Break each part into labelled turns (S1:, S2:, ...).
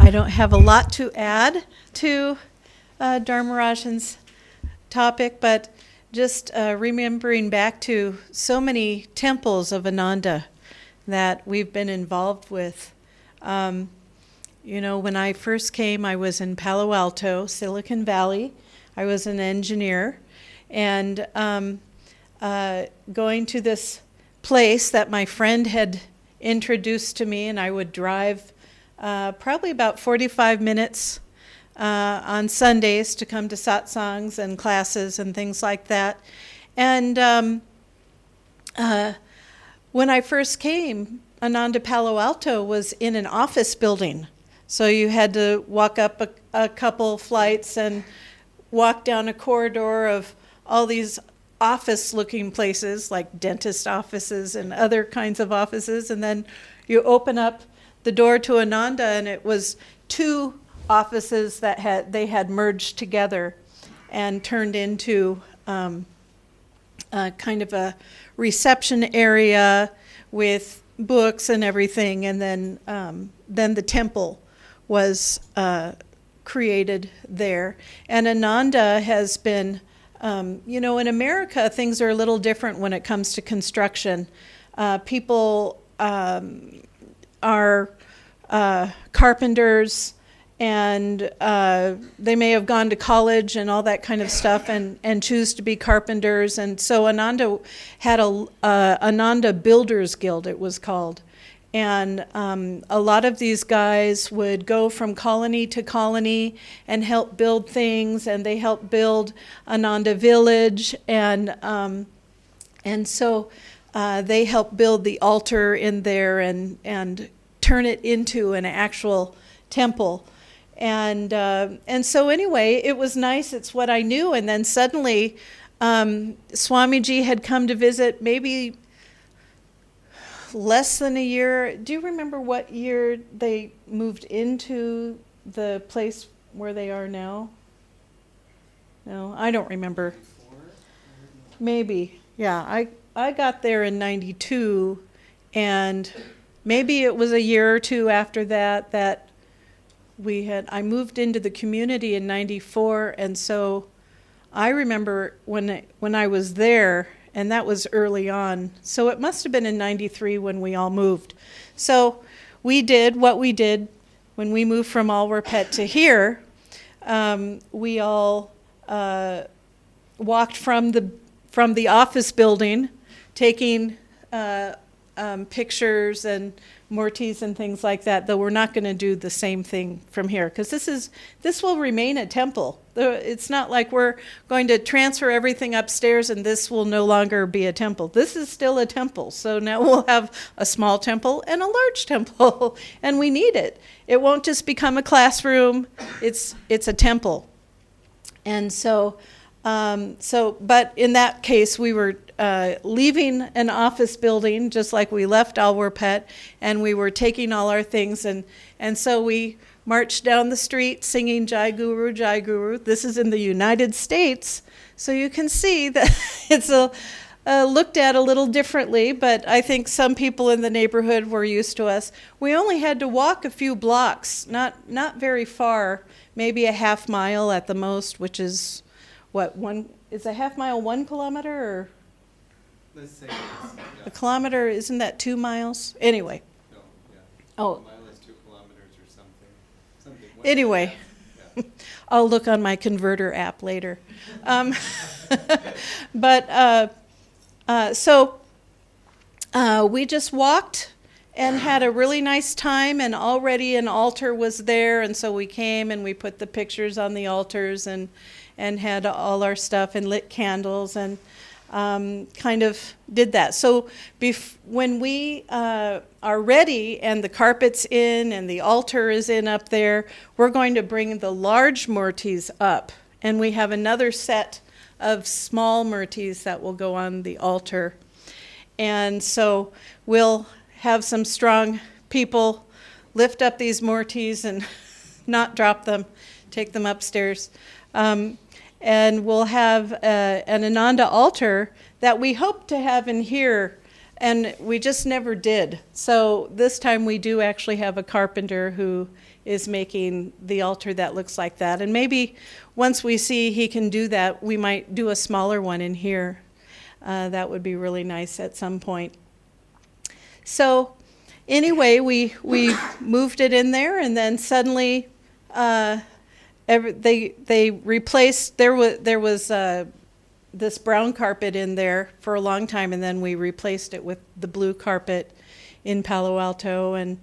S1: I don't have a lot to add to Dharmarajan's topic, but just remembering back to so many temples of Ananda that we've been involved with. When I first came, I was in Palo Alto, Silicon Valley. I was an engineer, and going to this place that my friend had introduced to me, and I would drive probably about 45 minutes on Sundays to come to satsangs and classes and things like that. And when I first came, Ananda Palo Alto was in an office building. So you had to walk up a couple flights and walk down a corridor of all these office-looking places, like dentist offices and other kinds of offices. And then you open up the door to Ananda, and it was two offices that they had merged together and turned into kind of a reception area with books and everything. And then the temple was created there. And Ananda has been, in America, things are a little different when it comes to construction. People are carpenters, and they may have gone to college and all that kind of stuff and choose to be carpenters. And so Ananda had a Ananda Builders Guild, it was called. And a lot of these guys would go from colony to colony and help build things, and they helped build Ananda Village, and so they helped build the altar in there and turn it into an actual temple. And so anyway, it was nice. It's what I knew. And then suddenly, Swamiji had come to visit, maybe less than a year. Do you remember what year they moved into the place where they are now? No, I don't remember. Maybe, yeah. I got there in 92, and maybe it was a year or two after that I moved into the community in 94, and so I remember when I was there, and that was early on. So it must have been in 93 when we all moved. So we did what we did when we moved from Alwarpet to here. We all walked from the office building, taking pictures and murtis and things like that, though we're not going to do the same thing from here, because this will remain a temple. It's not like we're going to transfer everything upstairs and this will no longer be a temple. This is still a temple. So now we'll have a small temple and a large temple, and we need it. It won't just become a classroom. It's a temple. And so, but in that case, we were leaving an office building just like we left Alwarpet, and we were taking all our things, and so we marched down the street singing Jai Guru, Jai Guru. This is in the United States, so you can see that it's looked at a little differently, but I think some people in the neighborhood were used to us. We only had to walk a few blocks, not very far, maybe a half mile at the most, which is is a half mile 1 kilometer, or?
S2: Let's say yes.
S1: A kilometer, isn't that 2 miles? Anyway.
S2: No, yeah.
S1: Oh.
S2: A mile is 2 kilometers or something.
S1: Anyway.
S2: Yeah.
S1: I'll look on my converter app later. But so we just walked and had a really nice time, and already an altar was there, and so we came and we put the pictures on the altars and had all our stuff and lit candles and kind of did that. So when we are ready and the carpet's in and the altar is in up there, we're going to bring the large murtis up. And we have another set of small murtis that will go on the altar. And so we'll have some strong people lift up these murtis and not drop them, take them upstairs. And we'll have an Ananda altar that we hope to have in here, and we just never did. So this time we do actually have a carpenter who is making the altar that looks like that. And maybe once we see he can do that, we might do a smaller one in here. That would be really nice at some point. So anyway, we moved it in there, and then suddenly they replaced. There was this brown carpet in there for a long time, and then we replaced it with the blue carpet in Palo Alto, and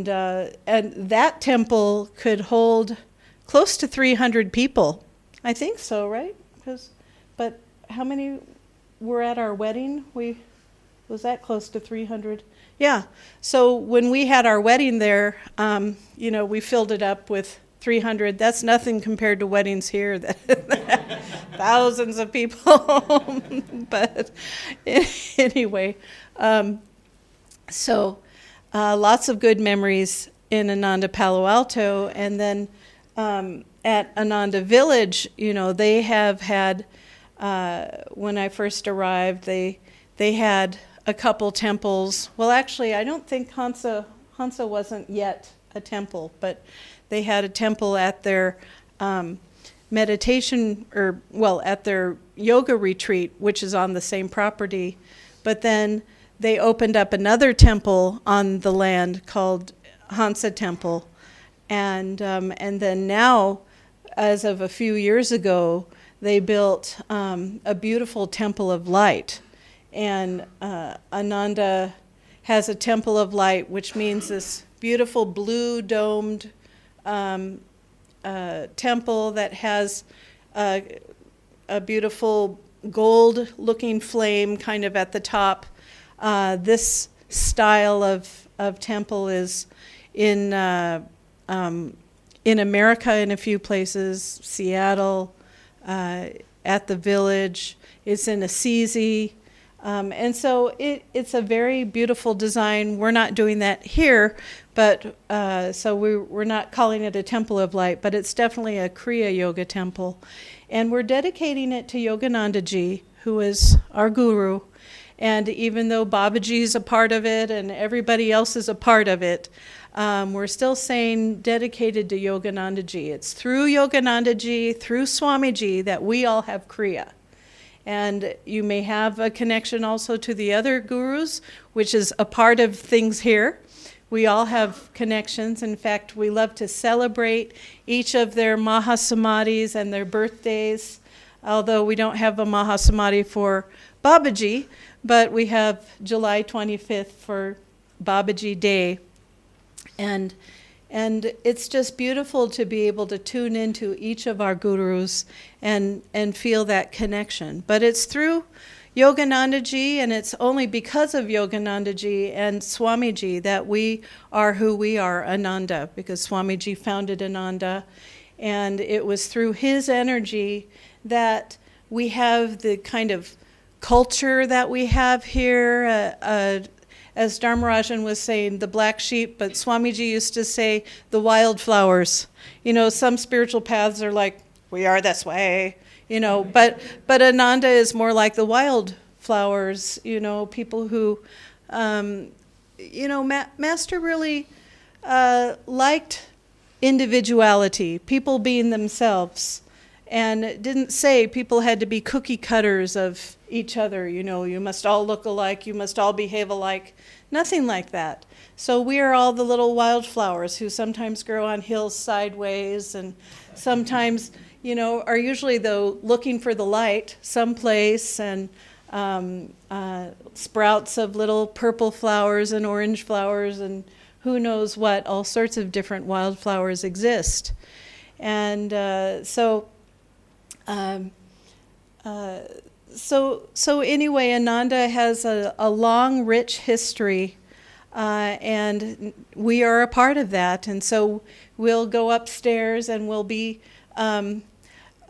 S1: that temple could hold close to 300 people. I think so, right? But how many were at our wedding? Was that close to 300? Yeah. So when we had our wedding there, we filled it up with 300. That's nothing compared to weddings here. Thousands of people. But anyway, so lots of good memories in Ananda Palo Alto. And then at Ananda Village, they have had, when I first arrived, they had a couple temples. Well, actually, I don't think Hansa wasn't yet a temple, but they had a temple at their meditation, at their yoga retreat, which is on the same property. But then they opened up another temple on the land called Hansa Temple. And then now, as of a few years ago, they built a beautiful temple of light. And Ananda has a temple of light, which means this beautiful blue domed temple that has a beautiful gold looking flame kind of at the top. This style of temple is in America in a few places, Seattle, at the Village. It's in Assisi. And so it's a very beautiful design. We're not doing that here, but so we're not calling it a temple of light, but it's definitely a Kriya Yoga temple. And we're dedicating it to Yoganandaji, who is our guru. And even though Babaji is a part of it and everybody else is a part of it, we're still saying dedicated to Yoganandaji. It's through Yoganandaji, through Swamiji, that we all have Kriya. And you may have a connection also to the other gurus, which is a part of things here. We all have connections. In fact, we love to celebrate each of their Mahasamadhis and their birthdays, although we don't have a Mahasamadhi for Babaji, but we have July 25th for Babaji Day. And it's just beautiful to be able to tune into each of our gurus and feel that connection. But it's through Yoganandaji, and it's only because of Yoganandaji and Swamiji that we are who we are, Ananda, because Swamiji founded Ananda. And it was through his energy that we have the kind of culture that we have here. As Dharmarajan was saying, the black sheep, but Swamiji used to say the wildflowers. Some spiritual paths are like, we are this way, but Ananda is more like the wildflowers, people who, Master really liked individuality, people being themselves, and didn't say people had to be cookie cutters of each other, you must all look alike, you must all behave alike. Nothing like that. So we are all the little wildflowers who sometimes grow on hills sideways and sometimes, are usually, though, looking for the light someplace, and sprouts of little purple flowers and orange flowers and who knows what, all sorts of different wildflowers exist. And so anyway, Ananda has a long, rich history, and we are a part of that. And so we'll go upstairs and we'll be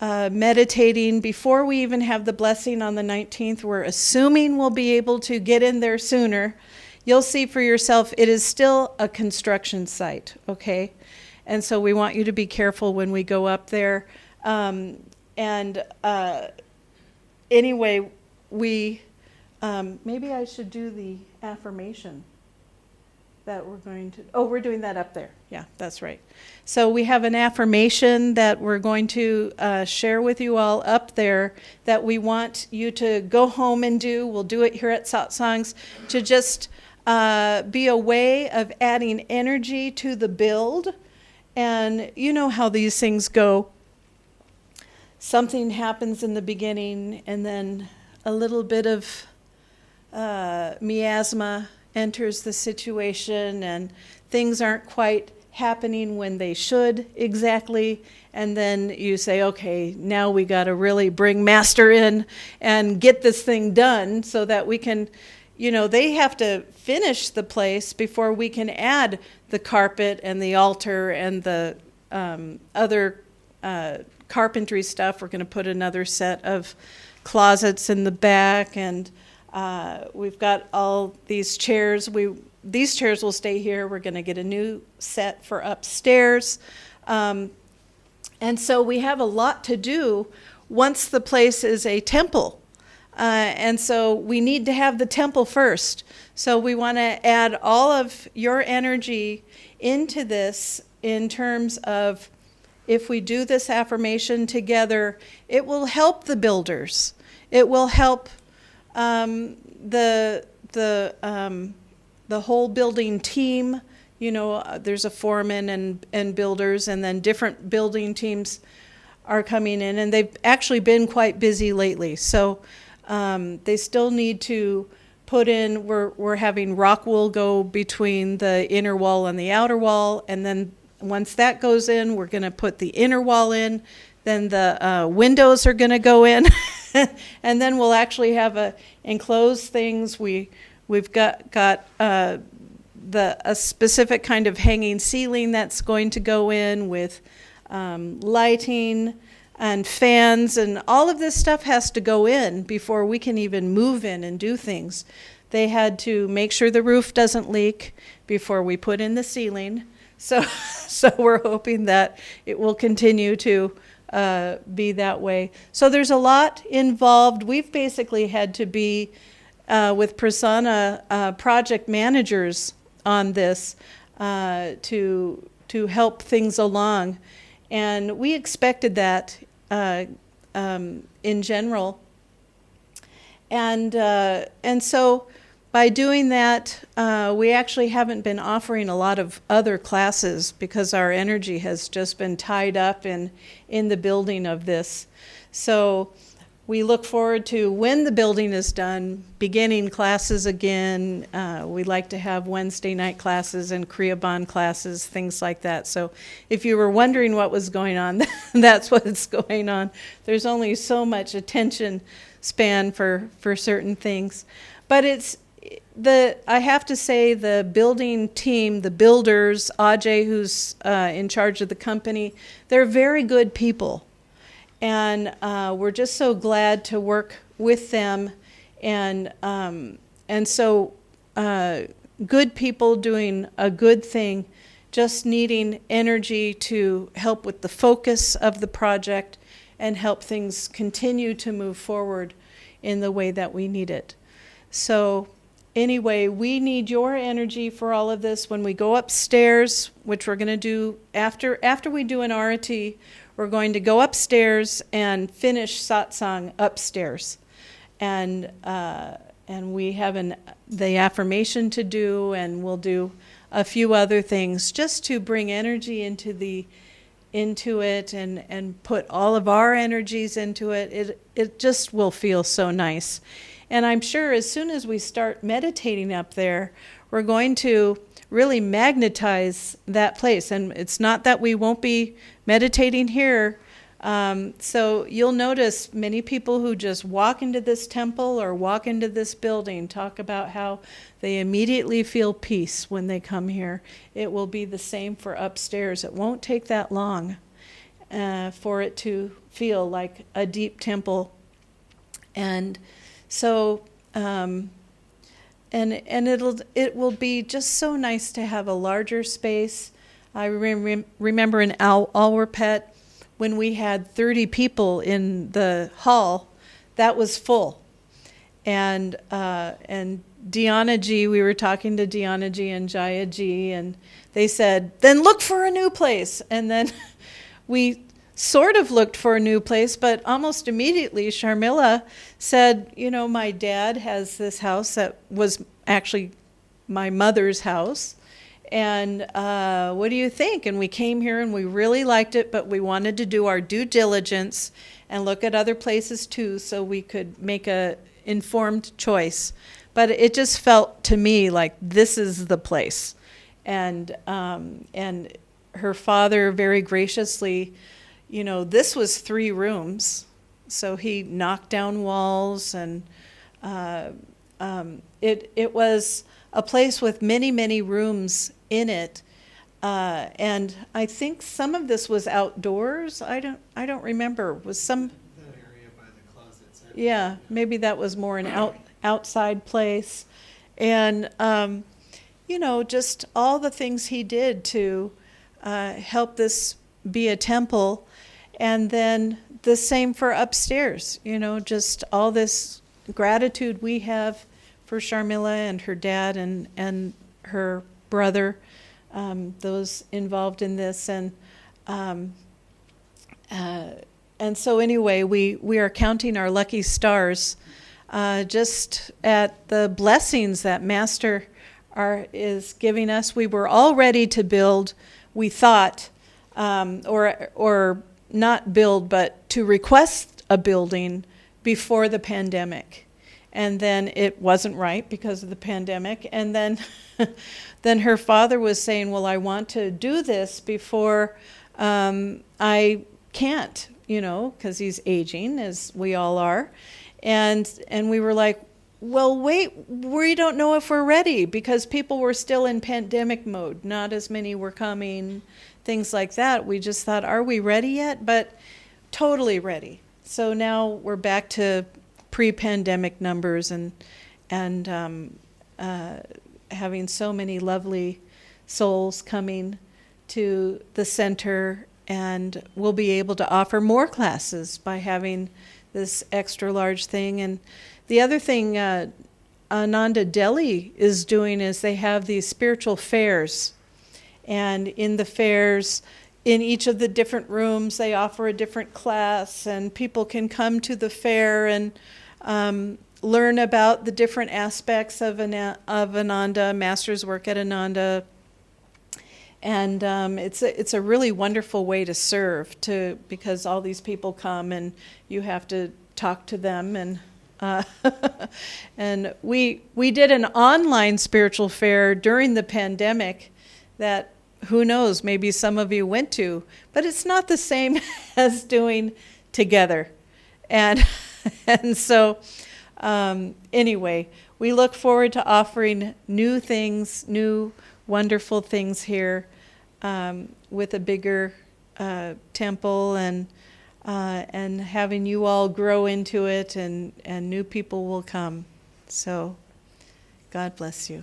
S1: meditating before we even have the blessing on the 19th. We're assuming we'll be able to get in there sooner. You'll see for yourself, it is still a construction site, okay? And so we want you to be careful when we go up there. Anyway, we maybe I should do the affirmation. that we're going to, oh, we're doing that up there. Yeah, that's right. So we have an affirmation that we're going to share with you all up there that we want you to go home and do. We'll do it here at Satsangs to just be a way of adding energy to the build. And you know how these things go. Something happens in the beginning, and then a little bit of miasma enters the situation, and things aren't quite happening when they should exactly. And then you say, okay, now we got to really bring Master in and get this thing done so that we can, you know, they have to finish the place before we can add the carpet and the altar and the other carpentry stuff. We're going to put another set of closets in the back, and we've got all these chairs. These chairs will stay here. We're going to get a new set for upstairs. And so we have a lot to do once the place is a temple. And so we need to have the temple first. So we want to add all of your energy into this in terms of, if we do this affirmation together, it will help the builders. It will help the whole building team. You know, there's a foreman and builders, and then different building teams are coming in, and they've actually been quite busy lately. So they still need to put in, we're having rock wool go between the inner wall and the outer wall, and then once that goes in, we're going to put the inner wall in, then the windows are going to go in, and then we'll actually have enclosed things. We've got a specific kind of hanging ceiling that's going to go in with lighting and fans, and all of this stuff has to go in before we can even move in and do things. They had to make sure the roof doesn't leak before we put in the ceiling. So we're hoping that it will continue to be that way. So there's a lot involved. We've basically had to be with Prasanna project managers on this to help things along, and we expected that in general, and so by doing that, we actually haven't been offering a lot of other classes because our energy has just been tied up in the building of this. So we look forward to, when the building is done, beginning classes again. We like to have Wednesday night classes and Kriya Bond classes, things like that. So if you were wondering what was going on, that's what's going on. There's only so much attention span for certain things. But I have to say, the building team, the builders, Ajay, who's in charge of the company, they're very good people. And we're just so glad to work with them. And so good people doing a good thing, just needing energy to help with the focus of the project and help things continue to move forward in the way that we need it. So anyway, we need your energy for all of this. When we go upstairs, which we're going to do after we do an arati, we're going to go upstairs and finish satsang upstairs. And we have the affirmation to do, and we'll do a few other things just to bring energy into it and put all of our energies into it. It just will feel so nice. And I'm sure as soon as we start meditating up there, we're going to really magnetize that place. And it's not that we won't be meditating here. So you'll notice many people who just walk into this temple or walk into this building talk about how they immediately feel peace when they come here. It will be the same for upstairs. It won't take that long for it to feel like a deep temple. And so, and it will be just so nice to have a larger space. I remember in Alwarpet, when we had 30 people in the hall, that was full. And Dhyanaji, we were talking to Dhyanaji and Jayaji, and they said, then look for a new place. And then we sort of looked for a new place, but almost immediately Sharmila said, my dad has this house that was actually my mother's house. And what do you think? And we came here and we really liked it, but we wanted to do our due diligence and look at other places too so we could make a informed choice. But it just felt to me like this is the place. And her father very graciously, this was 3 rooms. So he knocked down walls, and it was a place with many, many rooms in it. And I think some of this was outdoors. I don't remember. Was some
S2: That area by the closets.
S1: yeah, maybe that was more an outside place. And just all the things he did to help this be a temple. And then the same for upstairs, just all this gratitude we have for Sharmila and her dad and her brother, those involved in this. And so anyway, we are counting our lucky stars just at the blessings that Master is giving us. We were all ready to build, we thought, or not build, but to request a building before the pandemic. And then it wasn't right because of the pandemic. And then then her father was saying, well, I want to do this before I can't, because he's aging, as we all are. And we were like, well, wait, we don't know if we're ready, because people were still in pandemic mode. Not as many were coming, things like that. We just thought, are we ready yet? But totally ready. So now we're back to pre-pandemic numbers and having so many lovely souls coming to the center, and we'll be able to offer more classes by having this extra large thing. And the other thing Ananda Delhi is doing is they have these spiritual fairs, and in the fairs, in each of the different rooms, they offer a different class, and people can come to the fair and learn about the different aspects of Ananda, Master's work at Ananda. And it's a really wonderful way to serve, because all these people come and you have to talk to them. And and we did an online spiritual fair during the pandemic that, who knows, maybe some of you went to, but it's not the same as doing together. And so anyway, we look forward to offering new things, new wonderful things here with a bigger temple, and having you all grow into it, and new people will come. So God bless you.